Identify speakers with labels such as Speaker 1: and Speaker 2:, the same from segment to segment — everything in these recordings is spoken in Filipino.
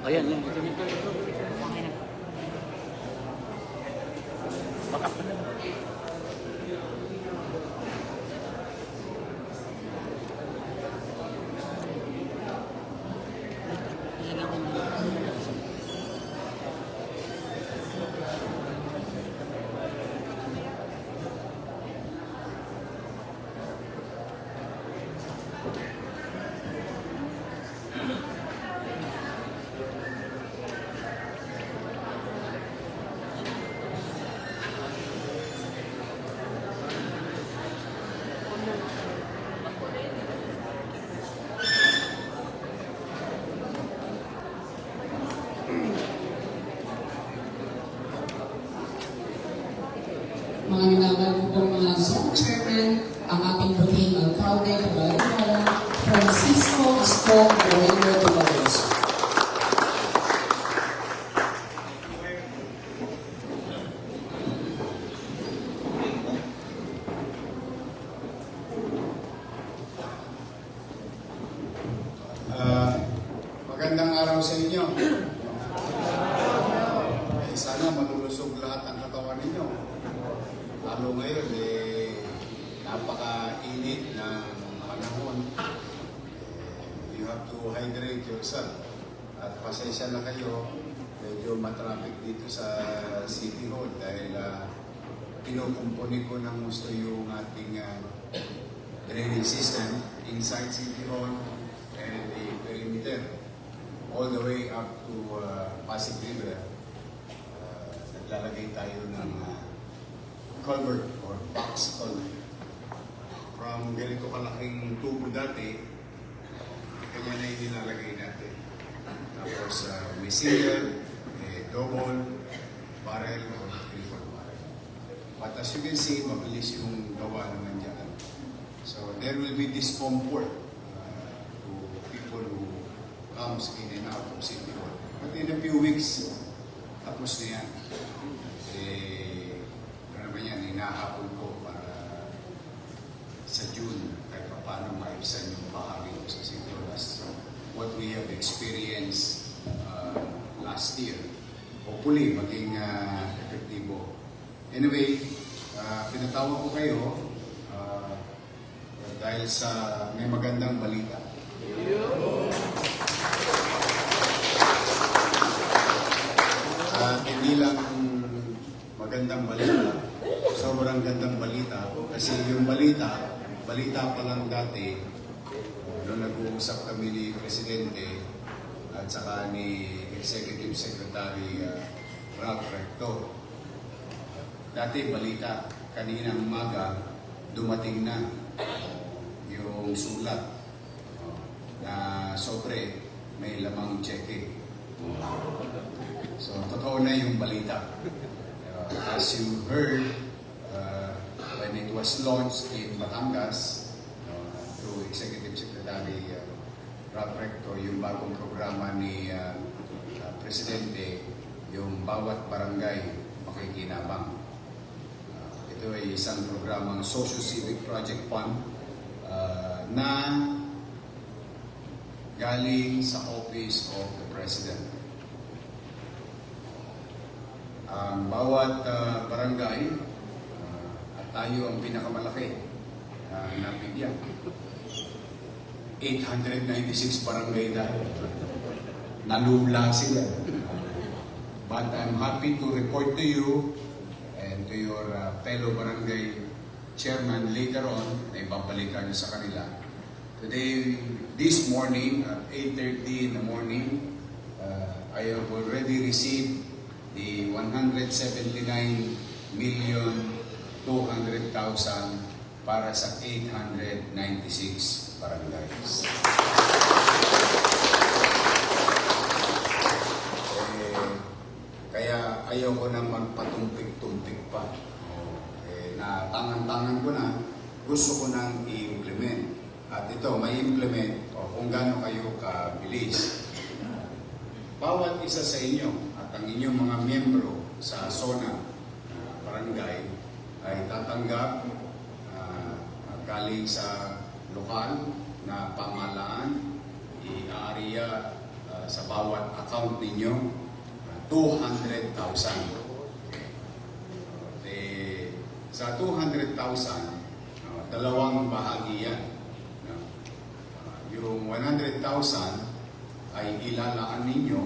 Speaker 1: Ayan, yan. Baka pa naman.
Speaker 2: Mga ninagal po pong mga zone chairman, ang ating buting alcalde, Caballo, Francisco Esco Moreno Dolores.
Speaker 3: Magandang araw sa inyo. Sana malulusog lahat ang katawan ninyo. Lalo ngayon, napaka-init ng panahon. You have to hydrate yourself. At pasensya na kayo, medyo matraffic dito sa City Hall dahil pinukumpuni ko ng gusto yung ating drainage system inside City Hall and the perimeter all the way up to Pasig River. Naglalagay tayo ng culvert or box culvert. From ganito kalaking tubo dati, kanya na yung nilalagay natin. Tapos may single, may double, barrel, or triple barrel. But as you can see, mabilis yung gawa naman dyan. So there will be discomfort to people who comes in and out of City Hall. But in a few weeks, tapos na yan. Ano ba yan, hinahabol ko para sa June, kahit pa paano maibsan yung bahagi ko sa City Hall as what we have experienced last year. Hopefully, maging epektibo. Anyway, pinatawag ko kayo dahil sa may magandang balita. Hindi lang magandang balita, sobrang gandang balita kasi yung balita pa lang dati nung nag-uusap kami ni Presidente at saka ni Executive Secretary Ralph Recto. Dati balita, kaninang umaga dumating na yung sulat na sobre may lamang cheque. So, totoo na yung balita. As you heard, when it was launched in Batangas, through Executive Secretary Ralph Recto, yung bagong programa ni Presidente, yung bawat barangay makikinabang. Ito ay isang programang Socio-Civic Project Fund na galing sa Office of the President. Ang bawat barangay at tayo ang pinakamalaki na bigyan. 896 barangay dahil. Nalula sila. But I'm happy to report to you and to your fellow barangay chairman later on na ibabalikan nyo sa kanila. Today, this morning at 8:30 in the morning, I have already received the 179,200,000 para sa 896 barangays. Kaya ayaw ko na magpatumpik-tumpik pa. Na tangan-tangan ko na, gusto ko nang i-implement. At ito, may implement kung gaano kayo kabilis. Bawat isa sa inyo at ang inyong mga miyembro sa SONA barangay ay tatanggap galing sa lokal na pamahalaan, i-area
Speaker 1: sa bawat account ninyo, 200,000. Sa 200,000, dalawang bahagi yan. Yung 100,000 ay ilalaan ninyo.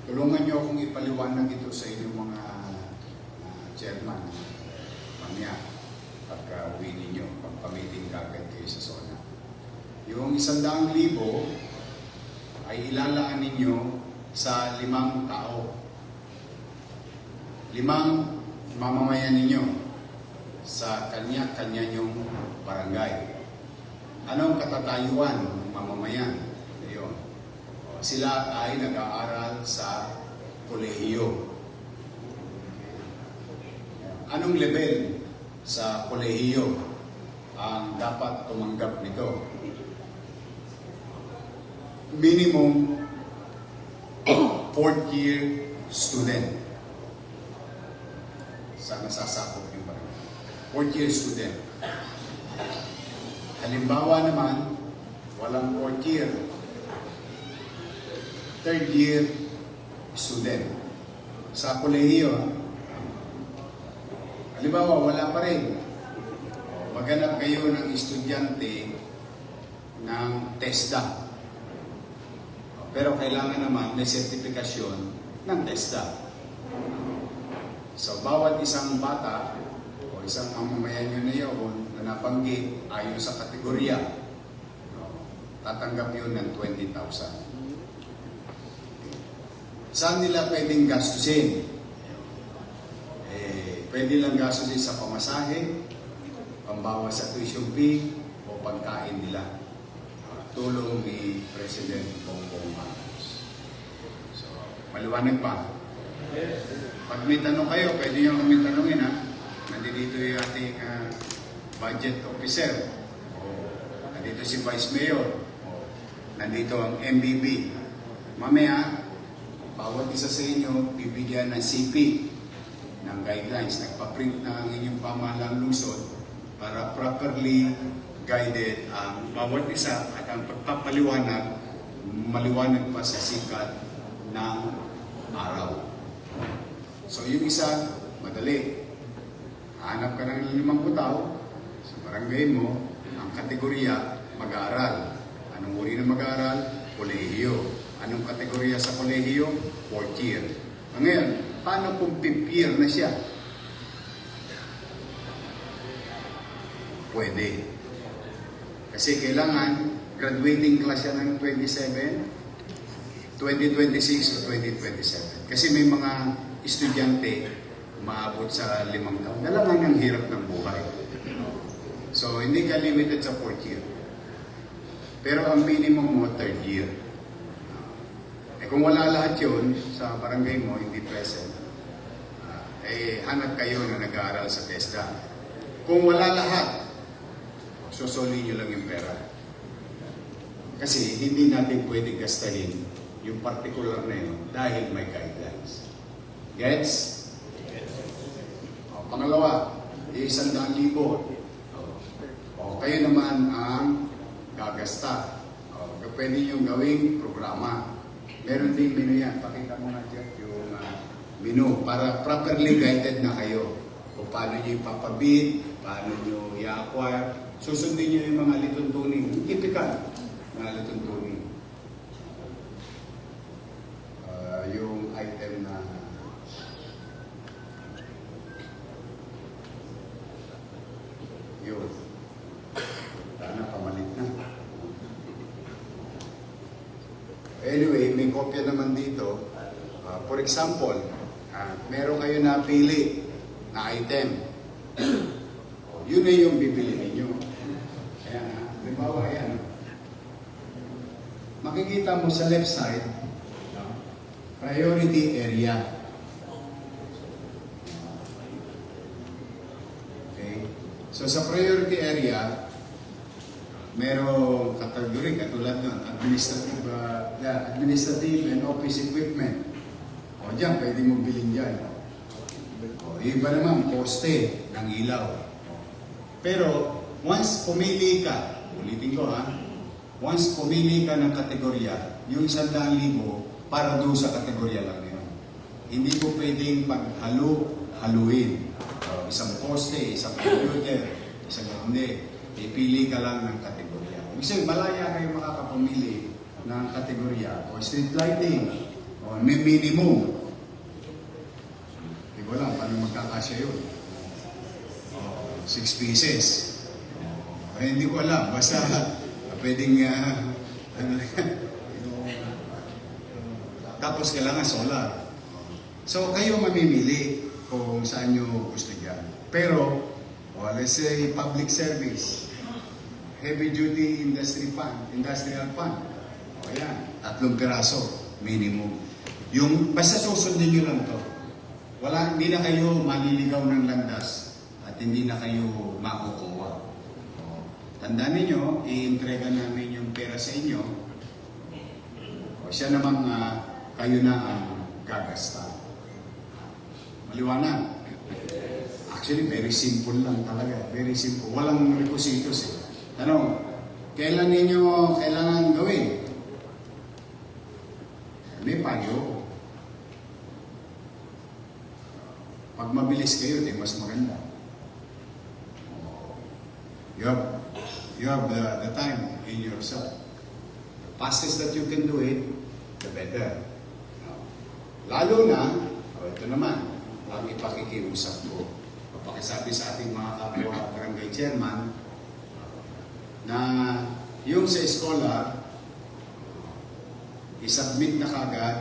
Speaker 1: Tulungan nyo akong ipaliwanag ito sa inyong mga chairman, mamaya, pagka uwi ninyo, pagpamiting kagad kayo sa SONA. Yung 100,000 ay ilalaan ninyo sa 5 tao. 5 mamamayan ninyo sa kanya-kanya nyong barangay. Anong katatayuan ng mamamayan? Ayun. Sila ay nag-aaral sa kolehiyo. Anong level sa kolehiyo ang dapat tumanggap nito? Minimum 4th year student. Saan nasasakop yung barangay? 4th year student. Halimbawa naman, walang 4th year. 3rd year student. Sa kolehiyo, halimbawa, wala pa rin. Maghanap kayo ng estudyante ng TESDA. Pero kailangan naman may sertifikasyon ng TESDA. So, bawat isang bata o isang mamamayan nyo na yun na nabanggit ayon sa kategorya, tatanggap yun ng 20,000. Saan nila pwedeng gastusin? Pwede lang gastusin sa pamasahe, pambawas sa tuition fee, o pagkain nila. Tulong ni President Bongbong Marcos. So, maliwanag pa. Pag may tanong kayo, pwede nyo kami tanongin, ha? Nandito yung ating budget officer, o nandito si Vice Mayor, o nandito ang MBB. Mamaya, bawat isa sa inyo, bibigyan ng CP ng guidelines. Nagpa-print na ang inyong pamahalang lungsod para properly guided ang bawat isa at ang pagpapaliwanag, maliwanag pa sa sikat ng araw. So yung isa, madali. Hanap ka ng 5 tao sa barangay mo, ang kategorya, mag-aaral. Anong uri na mag-aaral? Kolehiyo. Anong kategorya sa kolehiyo? 4th year. Ngayon, paano kung 5th year na siya? Pwede. Kasi kailangan graduating class yan ng 2026 o 2027. Kasi may mga estudyante maabot sa 5 taon. Dalaman ang hirap ng buhay. So, hindi ka limited sa 4th year. Pero ang minimum mo, 3rd year. Kung wala lahat yun sa barangay mo, hindi present, hanap kayo na nag-aaral sa TESDA. Kung wala lahat, susuli nyo lang yung pera. Kasi hindi natin pwede gastahin yung particular na yun dahil may guidelines. Gets? Pangalawa, 100,000. Kayo naman ang gagasta. Pwede nyo gawing programa. Meron din menu yan. Pakita mo nga dyan yung menu para properly guided na kayo. Kung paano nyo ipapabid, paano nyo i-acquire. Susundin nyo yung mga lituntunin. Typical mga lituntunin. Yung item na yun. Sana pamalit na. Anyway, may kopya naman dito. For example, meron kayo napili na item. Yun na yung bibili ninyo. Ayan, halimbawa, ayan. Makikita mo sa left side, priority area. Okay? So sa priority area, merong category katulad nun, administrative and office equipment. O dyan, pwede mo bilhin dyan. O iba naman, poste ng ilaw. Pero once pumili ka, ulitin ko ha, once pumili ka ng kategorya, yung 100,000 para doon sa kategorya lang yun. Hindi po pwedeng haluin. Isang poste, isang computer, isang hindi. Ipili ka lang ng kategorya. Ibig sabihin, malaya kayo makakapamili ng kategorya o street lighting o may minimum. Hindi ko alam paano magkakasya yun. 6 pieces. Hindi ko alam. Basta pwedeng tapos kailangan solar. So kayo mamimili kung saan nyo gusto dyan. Pero, let's say public service, heavy duty industrial fund. O yan, 3 piraso, minimum. Yung, basta susundin nyo lang to. Hindi na kayo maliligaw ng landas at hindi na kayo makukuha. Tandaan ninyo, i-entrega namin yung pera sa inyo. O siya namang kayo na ang gagasta. Maliwanag. Actually, very simple lang talaga. Very simple. Walang requisitos eh. Tanong, kailan ninyo kailangan gawin? May payo. Pag mabilis kayo, di mas maganda. You have the time in yourself. The fastest that you can do it, the better. Lalo na, ito naman, ang ipakikiusap ko. Papakisabi sa ating mga kapwa barangay chairman na yung sa eskola, isubmit na kagad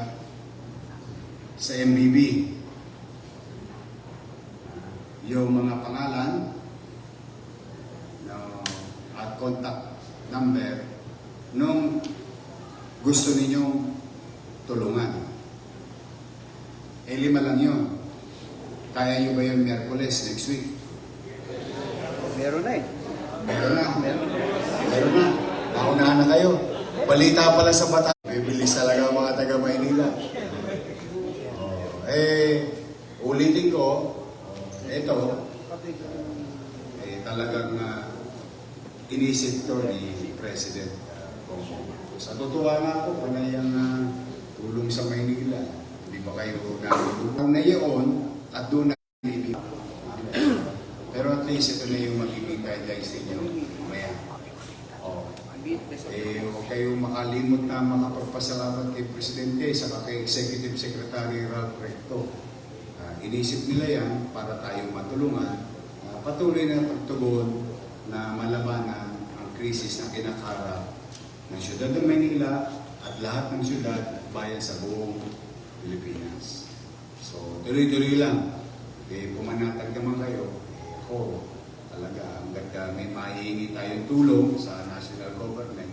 Speaker 1: sa MBB yung mga pangalan at contact number nung gusto ninyong tulungan. 5 lang yun. Kaya nyo ba yung Miyerkules next week?
Speaker 4: Meron na eh.
Speaker 1: Meron na. Naunahan na kayo. Balita pala sa bata. Bibilis talaga ang mga taga Maynila. Ulitin ko, ito, talagang inisip to ni President Bongbong. Sa tutuwa na ako, panay ang tulong sa Maynila. Hindi ba kayo nalulungan na yun at doon na nilibig. Pero at least ito na yung magiging guidelines ninyo mamaya. Huwag kayong makalimot na makapagpasalamat kay Presidente sa kay Executive Secretary Ralph Recto. Inisip nila yan para tayo matulungan. Patuloy na pagtugon na malabanan ang krisis na kinakarap ng siyudad ng Manila at lahat ng siyudad at bayan sa buong Pilipinas. So, tuloy-tuloy lang. Pumanatag naman kayo. Ako, talaga, hanggang may mahihingi tayong tulong sa national government,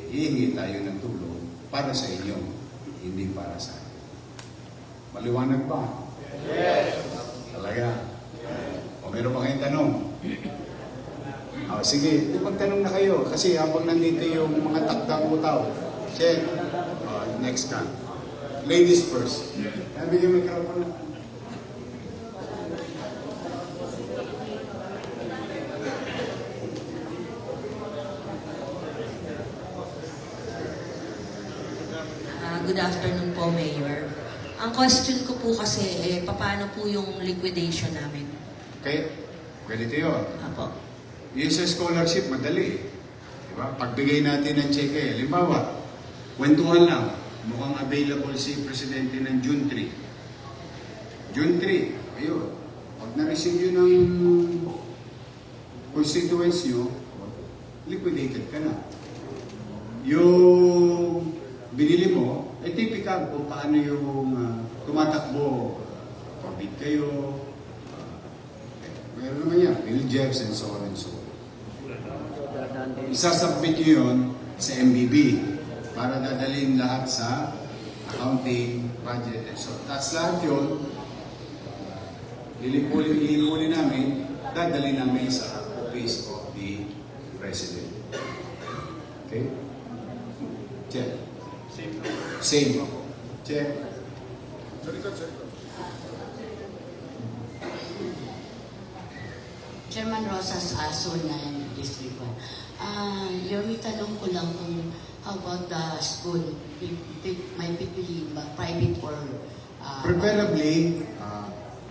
Speaker 1: hihingi tayo ng tulong para sa inyo, hindi para sa akin. Maliwanag ba? Yes! Talaga. O meron pa kayong tanong? Sige, magtanong na kayo kasi habang nandito yung mga takdang utaw. Check. Next ka. Ladies first. Bigyan mo yung microphone.
Speaker 5: Good afternoon po, Mayor. Ang question ko po kasi, paano po yung liquidation namin?
Speaker 1: Okay, ganito yun.
Speaker 5: Apo.
Speaker 1: Yung sa scholarship, madali. Diba? Pagbigay natin ng cheque, halimbawa, kwentuhan lang, mukhang available si Presidente ng June 3. June 3, ayun. Pag na-receive yun ng constituents nyo, liquidated ka na. Yung binili mo, ay typical kung paano yung tumatakbo. Pabid kayo, meron naman yan, Bill-Jebs and so on and so on. Isasubmit nyo yun sa MBB para dadalhin lahat sa accounting, budget, and so on. Tapos lahat yun, lilipulin namin, dadalhin namin sa office of the President. Okay? Check. Same. Check.
Speaker 6: Chairman Rosas Aso na District 1. Yung tanong ko lang kung How about the school? May pipiliin ba? Private or
Speaker 1: Preferably,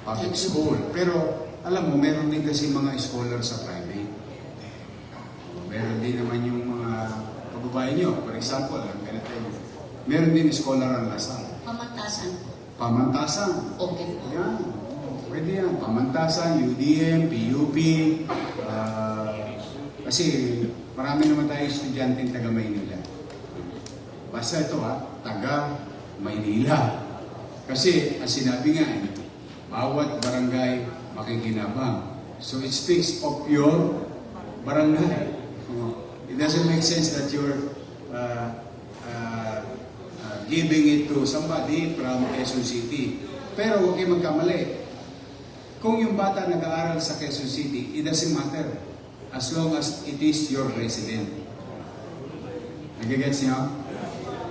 Speaker 1: public school. Pero, alam mo, meron din kasi mga scholar sa private. Meron din naman yung mga kababayan nyo. For example, ganito yun. Meron din scholar ang Lasal.
Speaker 6: pamantasan po?
Speaker 1: Pamantasan.
Speaker 6: Okay po.
Speaker 1: Yan. Pwede yan. Pamantasan, UDM, PUP. Kasi marami naman tayo estudyante taga Maynila. Basta ito taga Maynila. Kasi, ang sinabi nga, bawat barangay makikinabang. So it speaks of your barangay. It doesn't make sense that you're giving it to somebody from Quezon City. Pero huwag kayo magkamali. Kung yung bata nag-aaral sa Quezon City, it doesn't matter as long as it is your resident. Nagigets niyo?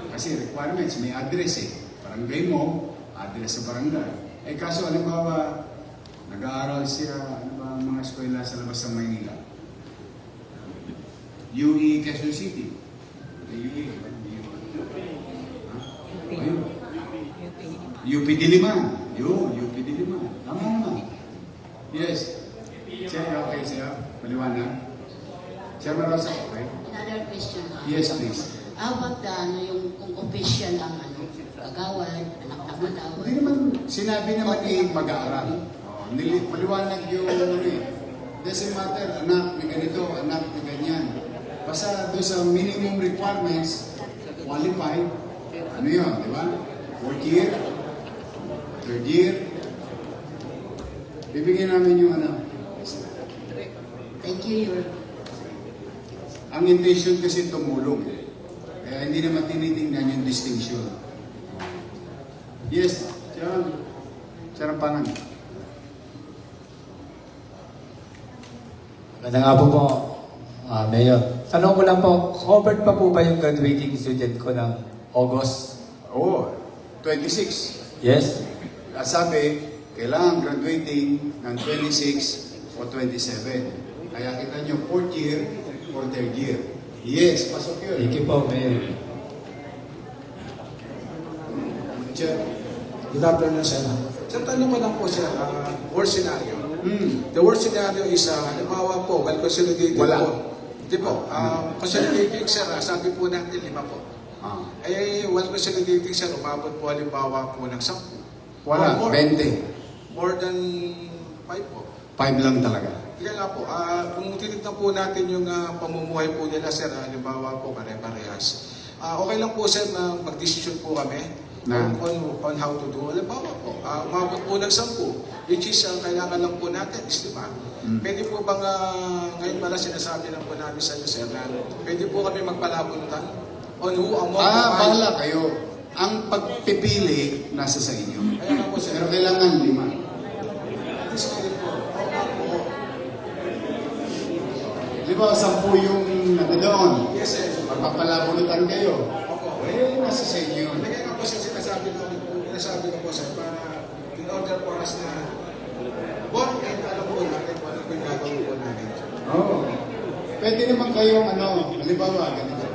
Speaker 1: Kasi requirements, may address Barangay mo, address sa barangay. Kaso halimbawa, nag-aaral siya, mga eskwela sa labas ng Maynila. UE Quezon City. UE. Ayun. UP Diliman. UP Diliman. Tama naman. Yes. Siya, okay siya. Maliwanag. Siya Rosa, okay?
Speaker 6: Another question.
Speaker 1: Yes, please.
Speaker 6: How about yung kung official ang kagawad, anak na kagawad?
Speaker 1: Hindi naman, sinabi naman mag-aaral. Maliwanag yung doesn't matter, anak na ganito, anak na ganyan. Basta doon sa minimum requirements, qualified, ano yun, di ba? 4th year, 3rd year, bibigyan namin yung
Speaker 6: Thank you, Your.
Speaker 1: Ang intention kasi tumulong. Kaya hindi naman tinitingnan yung distinction. Yes, Sir Pangan.
Speaker 7: Magandang hapon po, Mayor. Tanong ko lang po, covered pa po ba yung graduating student ko ng August?
Speaker 1: Oo, 26.
Speaker 7: Yes?
Speaker 1: At sabi, kailangan graduating ng 26 o 27. Kaya kita nyo, 4th year or 3rd year. Yes, pasok yun.
Speaker 7: Thank you po, Mayor.
Speaker 1: Chair.
Speaker 8: Good afternoon, sir. Sir, tanong ko lang po, sir, worst scenario. The worst scenario is, halimbawa po, well consolidated
Speaker 1: Wala.
Speaker 8: po. Di po, consolidating, sir, sabi po natin 5 po. Well consolidating, sir, umabot po halimbawa po ng 10.
Speaker 1: Wala,
Speaker 8: Or more.
Speaker 1: 20.
Speaker 8: More than 5 po.
Speaker 1: 5 lang talaga.
Speaker 8: Kaya nga po, kung titignan po natin yung pamumuhay po nila, sir, halimbawa po, pare-parehas. Okay lang po, sir, na mag-decision po kami on how to do. Halimbawa po, umabot po ng 10, which is kailangan lang po natin is 5. Pwede po bang, ngayon pala sinasabi lang po namin sa inyo, sir, na pwede po kami magpalabunutan on who ang more
Speaker 1: Bahala kayo. Ang pagpipili, nasa sa inyo.
Speaker 8: Kaya nga po, sir.
Speaker 1: Pero kailangan 5.
Speaker 8: This way po.
Speaker 1: Di ba, 10 yung nagdoon?
Speaker 8: Yes, sir.
Speaker 1: Magpapalabunutan kayo.
Speaker 8: Opo.
Speaker 1: Nasa sa inyo yun.
Speaker 8: Kaya nga po, sir, sinasabi ko po, sir, para in order for us na born and alam po natin kung ano po yung gagawin po natin.
Speaker 1: Oo. Pwede naman kayong halimbawa, ganito.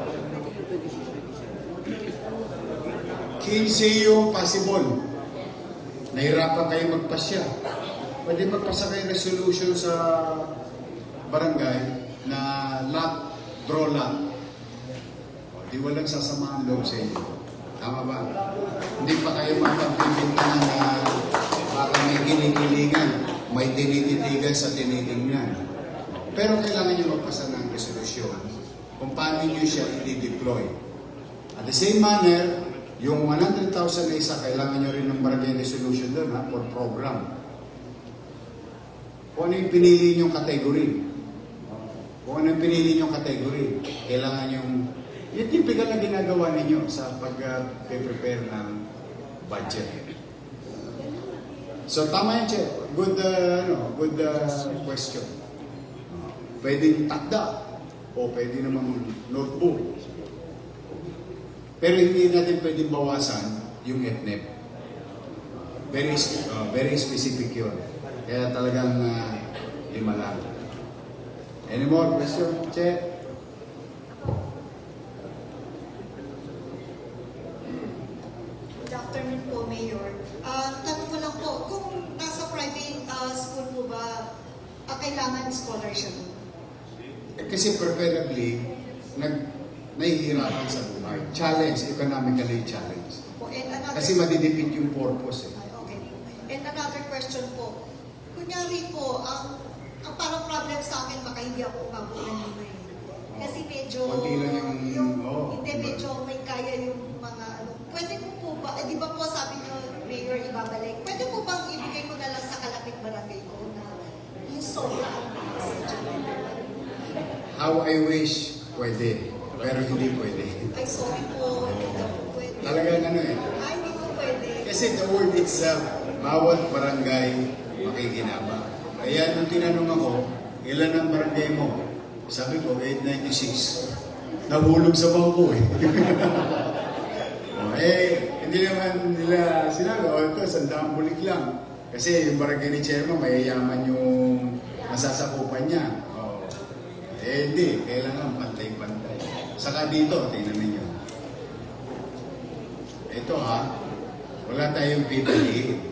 Speaker 1: 15 yung possible. Nahirapan kayo magpasya. Pwede magpasa kayo resolution sa barangay na lot, draw lot. Di walang sasamahan loob sa inyo. Tama ba? Hindi pa kayo makapimbintahan na baka may kinikilingan, may tinititigan sa tinitingnan. Pero kailangan nyo magpasa ng resolusyon kung paano nyo siya i-deploy. At the same manner, yung 100,000 na isa, kailangan nyo rin ng barangay resolution doon for program. Kung ano yung pinili nyong category. Kung ano yung pinili nyong category, kailangan yung typical na ginagawa ninyo sa pag-prepare ng budget. So tama yan, Che. Good question. Pwedeng takda o pwede namang notebook. Pero hindi natin pwedeng bawasan yung ETNEP. Very specific yun. Kaya talagang 5 lang. Any more question, Che?
Speaker 9: afternoon po, Mayor. Tanong ko lang po, kung nasa private school po ba, kailangan scholarship?
Speaker 1: Kasi preferably, nahihirapan sa buhay. Challenge, economically challenge.
Speaker 9: Po, and another,
Speaker 1: Kasi madidipit yung purpose eh.
Speaker 9: Ay, okay po. And another question po, kunyari po, ang parang problem sa akin, baka hindi ako umabot ng lima eh. Kasi medyo,
Speaker 1: Konti lang yung-
Speaker 9: hindi, medyo may kaya yung mga, pwede ko po ba, di ba po sabi nyo, Mayor, ibabalik, pwede po bang ibigay ko na lang sa kalapit barangay ko na yung sobra ang
Speaker 1: How I wish, pwede. Pero hindi pwede.
Speaker 9: ay sorry po, hindi ka po pwede.
Speaker 1: Talagang ano eh.
Speaker 9: Ay, hindi po pwede.
Speaker 1: Kasi the word itself, bawat barangay makikinabang. Kaya nung tinanong ako, ilan ang barangay mo? Sabi ko, 896. Nahulog sa bangko eh. Hindi naman nila sinabi, ito, sandang bulik lang. Kasi yung barangay ni Chairman, mayayaman yung nasasakupan niya. Hindi, kailangan pantay-pantay. Saka dito, tingnan ninyo. Ito wala tayong pipiliin.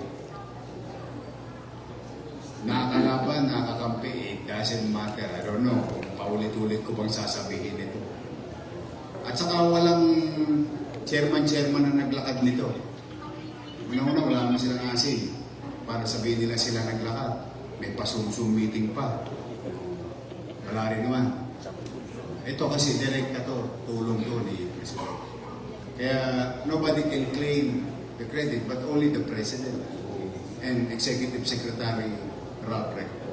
Speaker 1: Nakakalaban, nakakakampi, it doesn't matter. I don't know kung paulit-ulit ko bang sasabihin ito. At saka walang chairman na naglakad nito. Una-una, wala naman silang asin para sabihin nila sila naglakad. May pa-zoom meeting pa. Wala rin naman. Ito kasi direct na to, tulong to ni President. Kaya nobody can claim the credit but only the President and Executive Secretary Ralph Recto.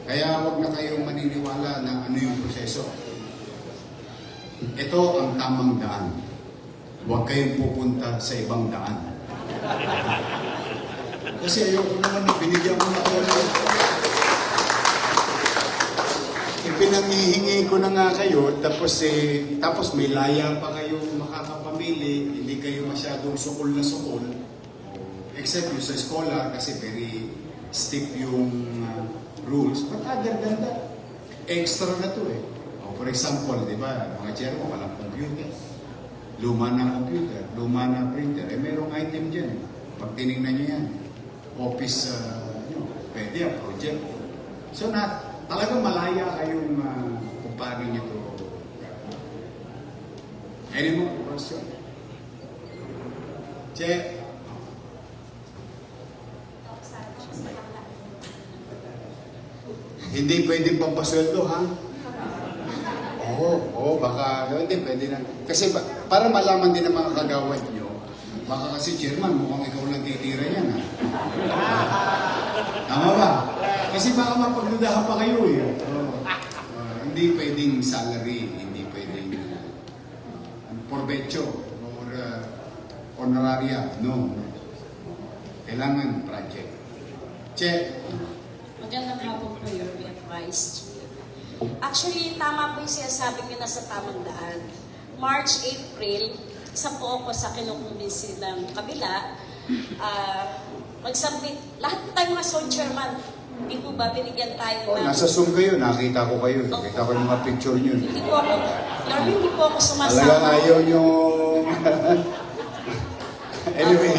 Speaker 1: Kaya wag na kayong maniniwala na ano yung proseso. Ito ang tamang daan. Huwag kayong pupunta sa ibang daan. Kasi ayoko naman na binigyan mo na ako. Pinanghihingi ko na nga kayo, tapos may laya pa kayo makakapamili, hindi kayo masyadong sukol na sukol. Except yung sa scholar, kasi very stiff yung rules. But other than that, extra na to eh. For example, di ba, mga chairman, walang computer. Luma na computer, luma na printer. Merong item dyan. Pag tinignan nyo yan, office, pwede yan, project. So, talagang malaya kayong kung paano nyo ito. Any more question? Che? Hindi pwedeng pampasweldo, ha? Oo, baka hindi pwede na. Kasi para malaman din ng mga kagawad nyo, baka kasi chairman, mukhang ikaw lang titira yan, ha? Tama ba? Kasi baka mapagdudahan pa kayo eh. Hindi pwedeng salary, hindi pwedeng porbecho or honoraria. No. Kailangan project. Che.
Speaker 6: Magandang hapon po, Your Vice. Actually, tama po yung sinasabi niyo na sa tamang daan. March, April, isa po ako sa kinukumbinsi ng kabila. Mag-submit. Lahat tayo mga zone chairman. Hindi po ba binigyan tayo ng...
Speaker 1: Nasa Zoom kayo, nakita ko kayo. Nakita ko yung mga picture nyo.
Speaker 6: Hindi po ako, Norman, hindi po ako sumasama.
Speaker 1: Talagang ayaw nyo. Anyway,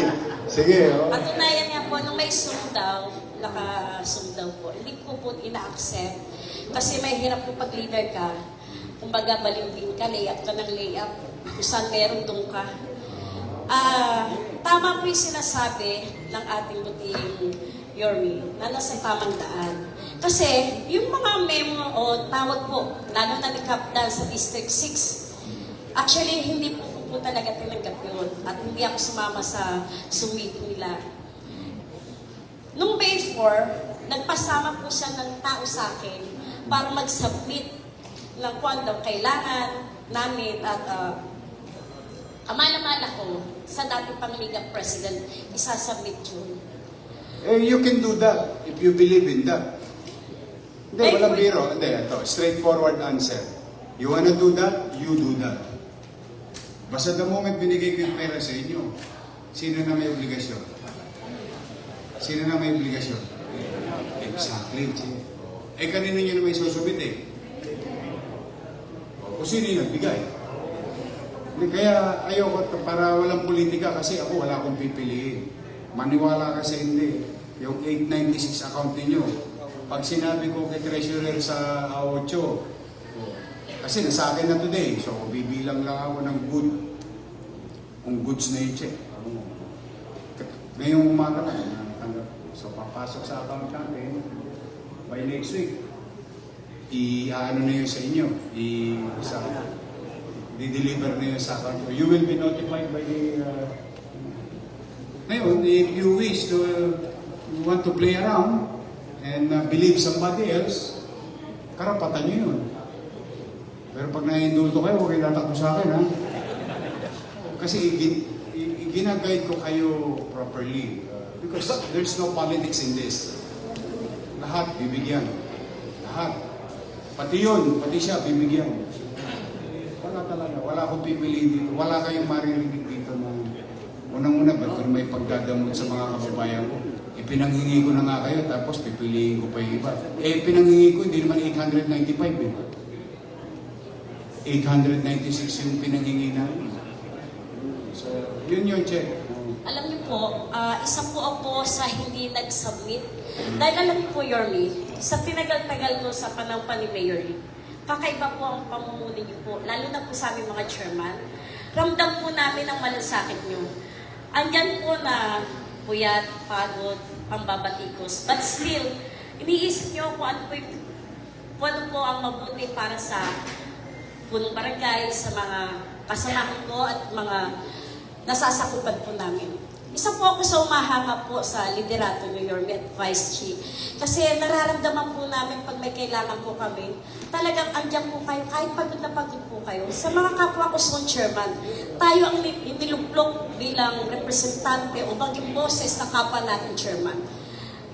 Speaker 1: sige.
Speaker 6: Patunayan nga po, nung may Zoom daw, naka-Zoom daw po, hindi ko po ina-accept. Kasi may hirap po pag leader ka. Kumbaga, balimbing ka, layup ka ng layup. Kung saan meron, doon ka. Tama po yung sinasabi ng ating buting Yorme, na nasa tamang daan. Kasi, yung mga memo o tawag po, lalo na ni Captain sa District 6, actually, hindi po talaga tinanggap yun. At hindi ako sumama sa meeting nila. Nung May 4, nagpasama po siya ng tao sa akin para mag-submit ng kung daw kailangan namin at kamala-mala ko sa dating Pangliga President, isasubmit yun.
Speaker 1: You can do that if you believe in that. Hindi, walang biro. Hindi, ito, straightforward answer. You wanna do that, you do that. Basta the moment binigay ko yung pera sa inyo, sino na may obligasyon? Sino na may obligasyon? Exactly. Kanino nyo naman isusubit eh? O sino yung nagbigay?
Speaker 3: Kaya ayoko para walang politika kasi ako wala akong pipiliin. Maniwala kasi hindi. Yung 896 account ninyo, pag sinabi ko kay treasurer sa A8, kasi nasa akin na today, so bibilang lang ako ng goods na yung check. Ngayong umaga lang, so papasok sa account natin, by next week, i-ano na yun sa inyo, i-deliver na yun sa account. You will be notified by the... Ngayon, if you wish to, you want to play around and believe somebody else, karapatan nyo yun. Pero pag naiindulto kayo, huwag kayo tatakbo sa akin, ha? Kasi ginaguide ko kayo properly. Because there's no politics in this. Lahat bibigyan. Lahat. Pati yun, pati siya bibigyan. Wala talaga. Wala akong pipiliin dito. Wala kayong maririnig dito na unang-una, ba't kung may pagdadamot sa mga kababayan ko? Ipinanghingi ko na nga kayo, tapos pipiliin ko pa yung iba. Pinanghingi ko, hindi naman 895 eh. 896 yung pinanghingi namin. So, yun yung check.
Speaker 6: Alam niyo po, isa po ako sa hindi nag-submit. Dahil alam niyo po, Yorme, sa tinagal-tagal ko sa panahon pa ni Mayor Lee, kakaiba po ang pamumuno niyo po, lalo na po sa aming mga chairman. Ramdam po namin ang malasakit niyo. Andyan po na puyat, pagod, pambabatikos. But still, iniisip niyo kung ano po ang mabuti para sa punong barangay, sa mga kasamahan ko at mga nasasakupan po namin. Isa po ako sa umahanga po sa liderato niyo, Yorme at Vice Chief. Kasi nararamdaman po namin pag may kailangan po kami, talagang andyan po kayo, kahit pagod na pagod po kayo. Sa mga kapwa ko sa chairman, tayo ang iniluplok bilang representante o baging boses na kapwa natin chairman.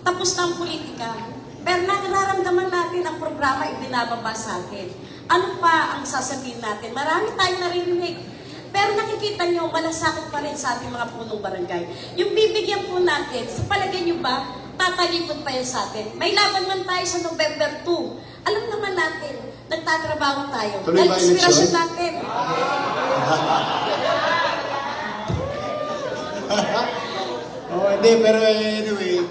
Speaker 6: Tapos na ang politika, pero nararamdaman natin ang programa ibinababa sa atin. Ano pa ang sasabihin natin? Marami tayong naririnig. Pero nakikita nyo, malasakot pa rin sa ating mga punong barangay. Yung bibigyan po natin, sa palagay nyo ba, tatalikod pa yan sa atin? May laban man tayo sa November 2. Alam naman natin, nagtatrabaho tayo.
Speaker 3: Tuloy ba
Speaker 6: inspirasyon
Speaker 3: eleksyon?
Speaker 6: natin.
Speaker 3: Hindi, pero anyway,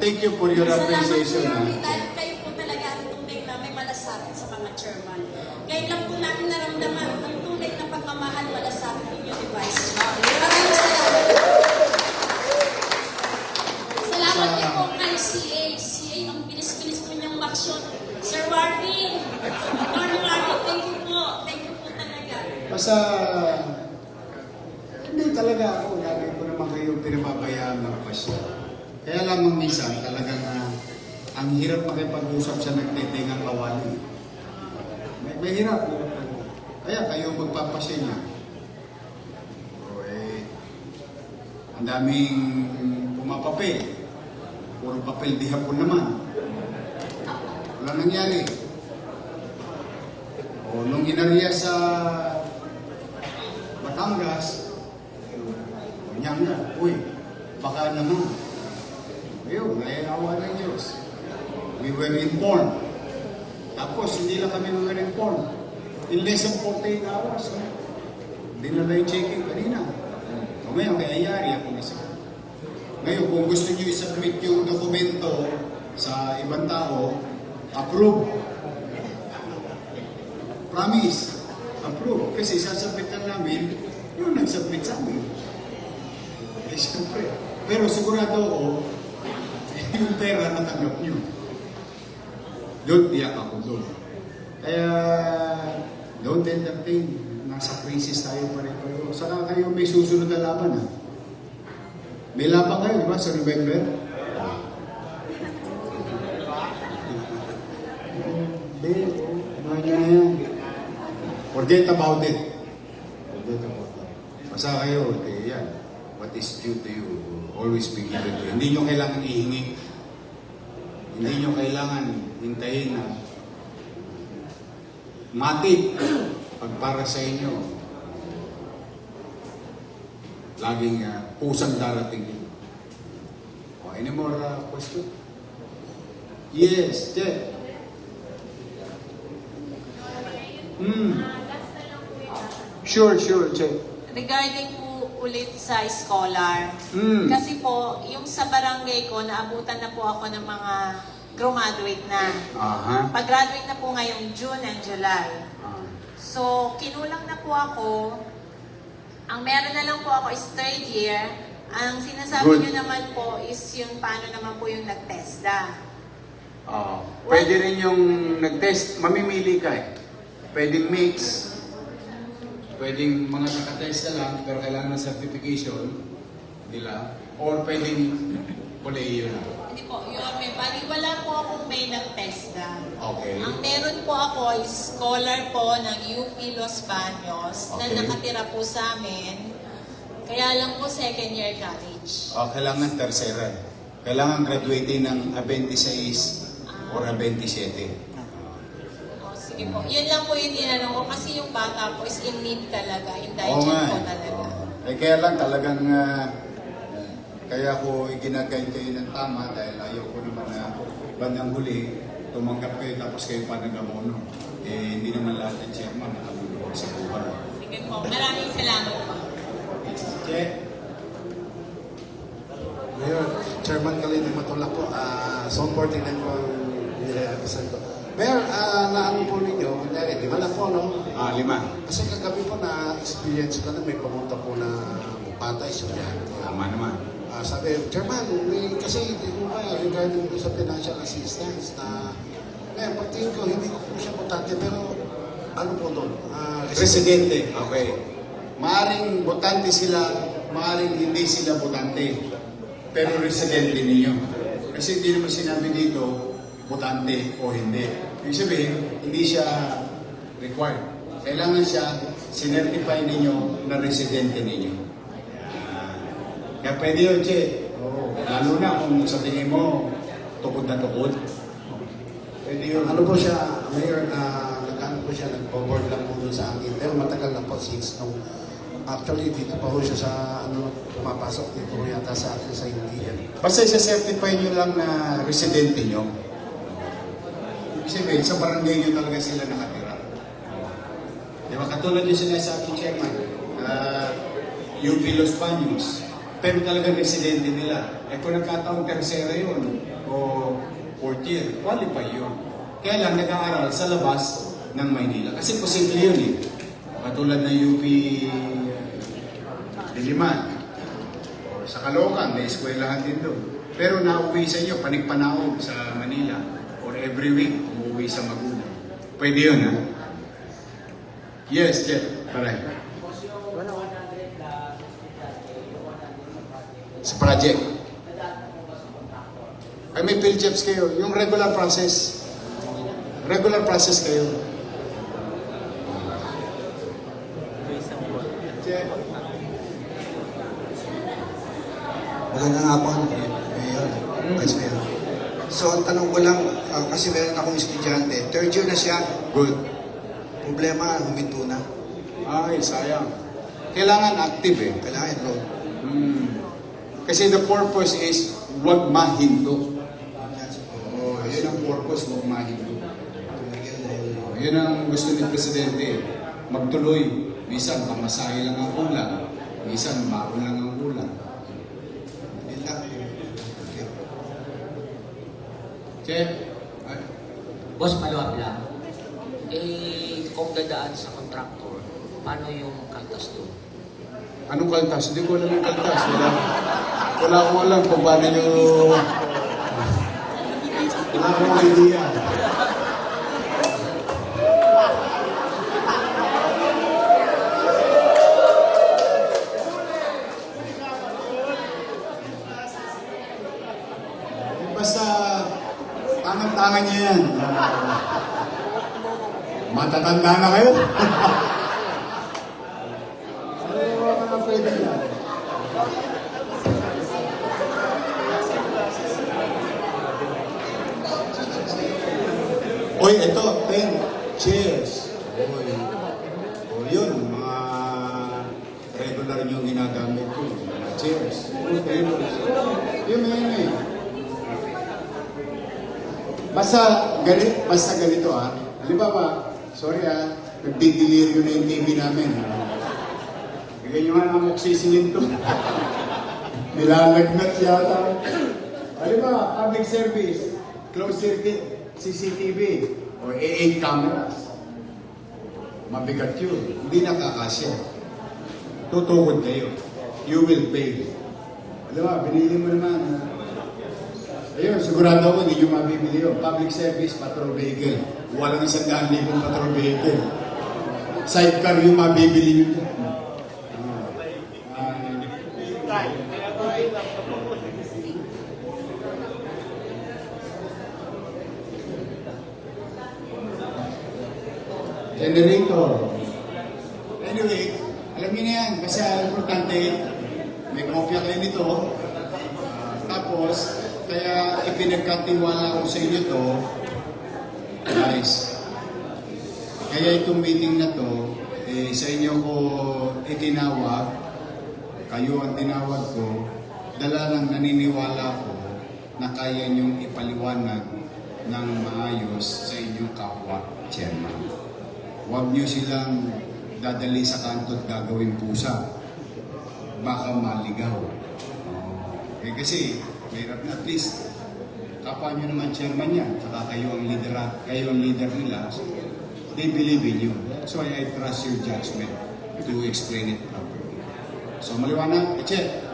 Speaker 3: thank you for your appreciation.
Speaker 6: Salamat po, dahil kayo po talaga ang tunay na may malasakit sa mga chairman. Ngayon lang po namin naramdaman ang tunay na pagmamahal malasakit ninyo ni Vice. Maraming salamat. Salamat din po kay CA. CA, ang bilis-bilis po niyang maksyon. Sir Warby, Attorney Warby, thank you po. Thank you po talaga.
Speaker 3: Basta, hindi talaga ako. Lagi ko naman kayo pinababayaan ng pasya. Kaya lamang minsan, talagang ang hirap makipag-usap sa nagtitingang kawali. May hirap. Kaya kayo magpapasya niya. Ang daming pumapapel. Puro papel di hapon naman. Wala nangyari. O nung inariya sa Batangas, Nyanga, uy, baka naman. Ayun, naiawa ng Diyos. We were informed. Tapos, hindi lang kami mga informed. In less than 48 hours, dinala yung checking kanina. O ngayon, kaya yari ako isa. Ngayon, kung gusto nyo isubmit yung dokumento sa ibang tao, approve. Promise. Approve. Kasi sasubmit lang namin yung nagsubmit sa amin. Eh, siyempre. Pero sigurado ako, yung pera natanggap nyo. Doon, tiyak ako doon. Kaya, don't entertain. Nasa crisis tayo pa rin. Saka kayo may susunod na laban, ha? May laban kayo, di ba, sa November? Hindi, ano nyo na yan? Forget about it. Forget about it. Basta kayo, yan. What is due to you, always be given to you. Hindi nyo kailangan ihingi. Hindi nyo kailangan hintayin na matip pag para sa inyo. Laging pusang darating yun. Any more question? Yes, check.
Speaker 1: Sure, Che.
Speaker 10: Regarding po ulit sa scholar, kasi po, yung sa barangay ko, naabutan na po ako ng mga graduate na.
Speaker 1: Aha.
Speaker 10: Pag-graduate na po ngayong June and July. So, kinulang na po ako. Ang meron na lang po ako is third year. Ang sinasabi
Speaker 1: Good.
Speaker 10: nyo naman po is yung paano naman po yung nag-TESDA.
Speaker 1: Pwede rin yung nag-test, mamimili ka eh. Pwedeng mix, pwedeng mga nakatest na lang, pero kailangan ng certification nila, or pwedeng kolehiyo na.
Speaker 10: Hindi po, may baliwala po akong may nag-TESDA.
Speaker 1: Okay.
Speaker 10: Ang meron po ako is scholar po ng UP Los Baños na
Speaker 1: Okay.
Speaker 10: nakatira po sa amin. Kaya lang po second year college.
Speaker 1: Kailangan tercera. Kailangan graduating ng A26 or A27.
Speaker 10: Sige po, yun lang po yung tinanong ko kasi yung bata po is in need talaga,
Speaker 1: Oo
Speaker 10: indigent
Speaker 1: nga
Speaker 10: po
Speaker 1: eh.
Speaker 10: talaga.
Speaker 1: Kaya lang talagang kaya ko ginagayin kayo ng tama dahil ayaw ko naman na bandang huli tumanggap kayo tapos kayo pa nagamono. Hindi naman lahat ng chairman nakabulong sa buhay.
Speaker 10: Sige po, maraming salamat po.
Speaker 1: Check.
Speaker 11: Mayor, Chairman Kalina Matulak po, Zone 49 po ang nirepresent ko. Mayor, naano po ninyo, kunyari, 5 na po, no?
Speaker 1: 5.
Speaker 11: Kasi kagabi po na-experience ko na may pumunta po na patay siya yan.
Speaker 1: Tama naman.
Speaker 11: Sabi, Chairman, kasi hindi ko ba regarding sa financial assistance na, pagtingin ko, hindi ko po siya butante, pero ano po doon?
Speaker 1: Residente. Okay. Maaring botante sila, maaring hindi sila botante. Pero residente ninyo. Kasi hindi naman sinabi dito, botante o hindi. Ibig sabihin, hindi siya required. Kailangan siya sinertify ninyo na residente ninyo. Kaya pwede yun, Che. Lalo na kung sa tingin mo, tukod na tukod. Pwede yun.
Speaker 11: Ano po siya, Mayor, nag-ano po siya, nag-forward lang po doon sa akin. Pero matagal na po since nung actually dito pa po siya sa pumapasok dito po yata sa atin sa UDM.
Speaker 1: Basta isa-certify nyo lang na residente nyo. Ibig sabihin, sa barangay nyo talaga sila nakatira. Di ba? Katulad yung sinasabi chairman, UP Los Baños. Pero talaga residente nila. Kung nagkataong tercera yun, o fourth year, qualify yun. Kaya lang nag-aaral sa labas ng Maynila. Kasi posible yun eh. Katulad ng UP Diliman. O sa Caloocan, may eskwelahan din doon. Pero nauwi sa inyo, panikpanaog sa Manila. Or every week, umuwi sa Magulo. Pwede yun, ha? Yes, Jeff. Correct. Sa project. Ay, may PhilJobs kayo. Yung regular process. Regular process kayo. Jeff.
Speaker 12: Magandang hapon, Mayor, Vice Mayor. So, ang tanong ko lang, kasi meron akong estudyante, third year na siya.
Speaker 1: Good.
Speaker 12: Problema, huminto na.
Speaker 1: Ay, sayang. Kailangan active eh.
Speaker 12: Kailangan enroll.
Speaker 1: Kasi the purpose is huwag mahinto. Yun ang purpose, huwag mahinto. Yun ang gusto ni Presidente. Magtuloy. Minsan, pamasahe lang ang kulang. Minsan, baon lang ang kulang.
Speaker 12: Yun lang.
Speaker 1: Che?
Speaker 13: Boss, follow-up lang. Kung dadaan sa contractor, paano yung kaltas doon?
Speaker 1: Anong kaltas? Hindi ko alam yung kaltas. Wala akong alam kung paano yung... Wala akong idea. Basta, tangan-tangan niya yan. Matatanda na kayo. Pwede yan. Oy, ito, pen, chairs. O yun, mga regular nyo ginagamit ko. Mga chairs. Yun eh. Basta ganito ah. Halimbawa, sorry ah, nagdideliryo na yung TV namin. Bigyan nyo nga ng amoxicillin to. Nilalagnat yata. Ano ba, public service, closed circuit, CCTV, o A8 cameras. Mabigat yun. Hindi nakakasya. Tutukod kayo. You will pay. Alam mo, binili mo naman. Ayun, sigurado ako hindi nyo mabibili yun. Public service, patrol vehicle. Walang 100,000 patrol vehicle. Sidecar yung mabibili nyo. Generator. Anyway, alam niyo na yan. Kasi importante, may kopya kayo nito. Tapos, kaya ipinagkatiwala ko sa inyo to, guys. Kaya itong meeting na to, sa inyo ko itinawag, kayo ang tinawag ko, dala lang naniniwala ko na kaya niyong ipaliwanag ng maayos sa inyong kapwa, chairman. Huwag niyo silang dadali sa kanto at gagawin pusa. Baka maligaw. Kasi, mahirap na at least, kapwa niyo naman chairman yan, saka kayo ang leader nila, they believe in you. That's why I trust your judgment to explain it properly. So, maliwanag, Eche.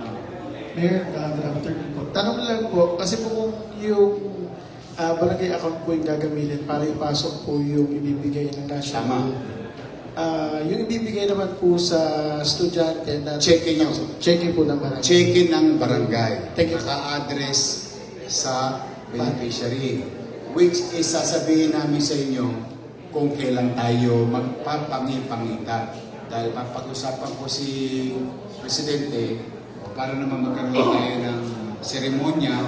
Speaker 14: Mayor, good afternoon po. Tanong lang po, kasi po kung yung barangay account po yung gagamitin para ipasok po yung ibibigay ng national. Yung ibibigay naman po sa estudyante na
Speaker 1: Check-in nyo.
Speaker 14: Check-in po ng barangay.
Speaker 1: Check-in ng barangay.
Speaker 14: Thank you.
Speaker 1: Naka-address sa beneficiary. Which is sasabihin namin sa inyo kung kailan tayo magpapangipangita. Dahil papag-usapan ko si Presidente para naman magkaroon tayo ng seremonya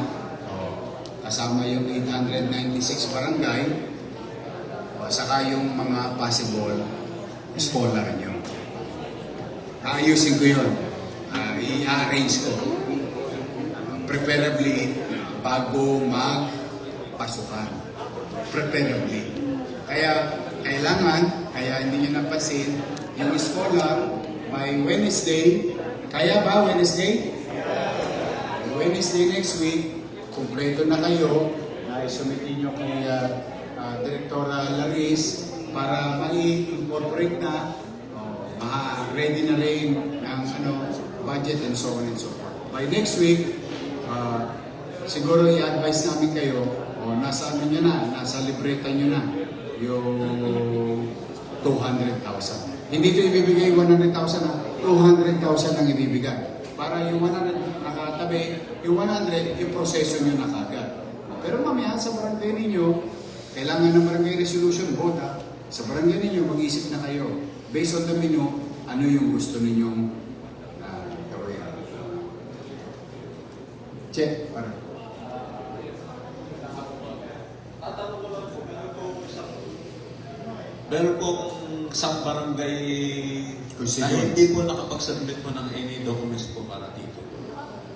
Speaker 1: kasama yung 896 barangay saka yung mga possible scholar nyo. Ayusin ko yun. I-arrange ko. Preferably bago magpasukan. Preferably. Kaya kailangan, kaya hindi nyo napansin, yung scholar by Wednesday, kaya ba Wednesday? Wednesday next week, kumpleto na kayo, na isumitin nyo kay Directora Laris para mai-incorporate na, ready na rin ang budget and so on and so forth. By next week, siguro i-advise namin kayo, nasa nyo na, nasa libreta nyo na, yung 200,000. Hindi ito ibibigay 100,000 na, 200,000 ang ibibigay. Para yung 100 nakatabi, yung 100, yung proseso nyo na kagad. Pero mamaya sa barangay ninyo, kailangan ng barangay resolution vote ha. Sa barangay ninyo, mag-isip na kayo. Based on the menu, ano yung gusto ninyong gawin. Check. Para.
Speaker 15: Meron pong isang barangay na hindi po nakapag-submit po ng any documents po para dito.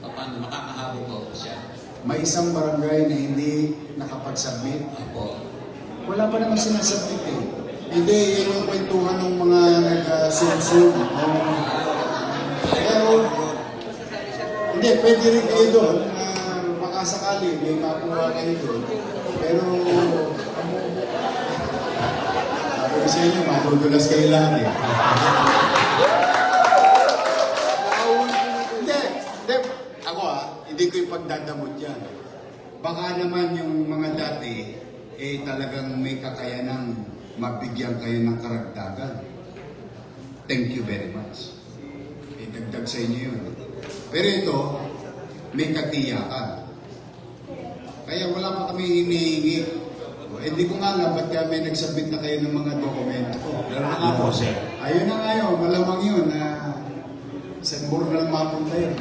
Speaker 15: Paano makakahabol po siya?
Speaker 1: May isang barangay na hindi nakapag-submit.
Speaker 15: Opo.
Speaker 1: Wala pa naman sinasubmit eh. Hindi, yun yung kwentuhan ng mga nag-sub-sub. Pero, hindi, pwede rin kayo doon na makasakali, may makuha kayo doon. Pero, sabi ko sa inyo, madudulas kayo lahat eh. Hindi ko ipagdadamot yan. Baka naman yung mga dati, talagang may kakayanang mabigyan kayo ng karagdagan. Thank you very much. Dagdag sa inyo yun. Pero ito, may katiyakan. Kaya wala pa kami hinihingi. Hindi ko nga alam, ba't kami nagsabit na kayo ng mga dokumento ko.
Speaker 15: Pero na nga po, sir.
Speaker 1: Ayun na nga yun, malamang yun na sa Burnal mapunta yun.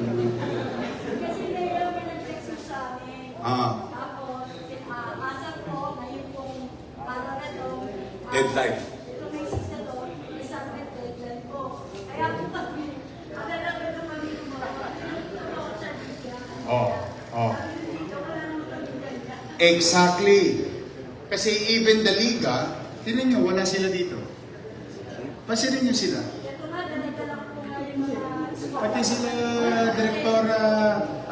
Speaker 9: Tapos, asap ko, ngayon pong para na doon.
Speaker 15: Deadline.
Speaker 9: Kung may 6 na doon, isang deadline po. Kaya po kami, magandang ito kami
Speaker 1: Exactly. Kasi even the Liga, tinan nyo, wala sila dito. Pansinin nyo sila.
Speaker 9: Ito nga, dalaga lang po ngayon
Speaker 3: pati sila Director,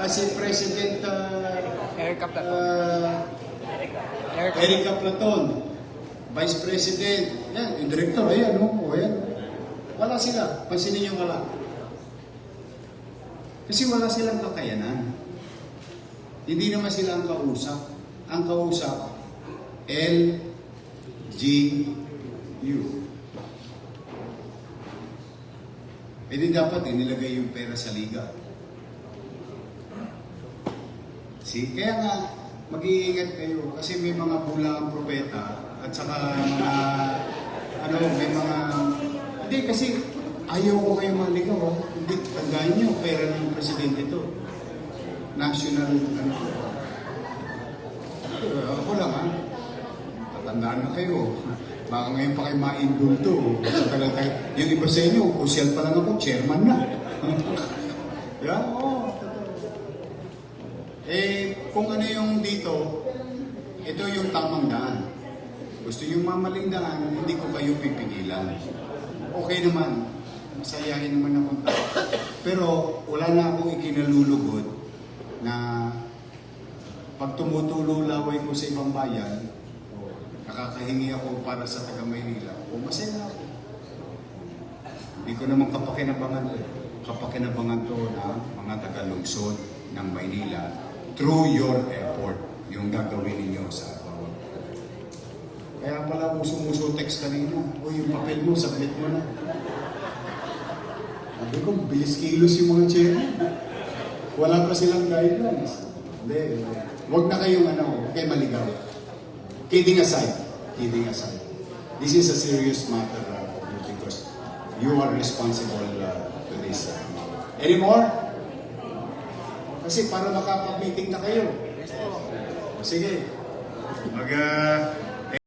Speaker 3: si President Erica Platon, Vice President, yan, yung Director, ayan, ayan. Wala sila, pansinin niyo wala. Kasi wala silang kakayanan. Hindi naman sila ang kausap. Ang kausap, LGU. E di dapat inilagay yung pera sa liga. See? Kaya nga, mag-iingat kayo kasi may mga bulang propeta at saka mga, may mga, hindi kasi ayaw ko kayo maligaw. Hindi, tandaan nyo, pera ng presidente to. National, ako lang ha. Tatandaan na kayo. Baka ngayon pa kayo ma-indulto. Sa tagal tayo. Yung iba sa inyo, kusyal pa lang ako, chairman na. Yeah, oo. Kung ano yung dito, ito yung tamang daan. Gusto yung mamaling daan, hindi ko kayo pipigilan. Okay naman. Masayahin naman akong tao. Pero wala na akong ikinalulugod na pag tumutulo laway ko sa ibang bayan, nakakahingi ako para sa taga Maynila, masaya na ako. Hindi ko naman kapakinabangan to. Kapakinabangan to na mga taga-lungsod ng Maynila through your effort, yung gagawin ninyo sa bawat. Kaya pala ako sumuso-text kanina, yung papel mo, submit mo na. Sabi ko, bilis kilos yung mga chairman. Wala pa silang guidelines. Hindi. Huwag na kayong huwag kayo maligaw. Kidding aside, this is a serious matter because you are responsible to this. Any more? Kasi para makapag-meeting na kayo. Sige.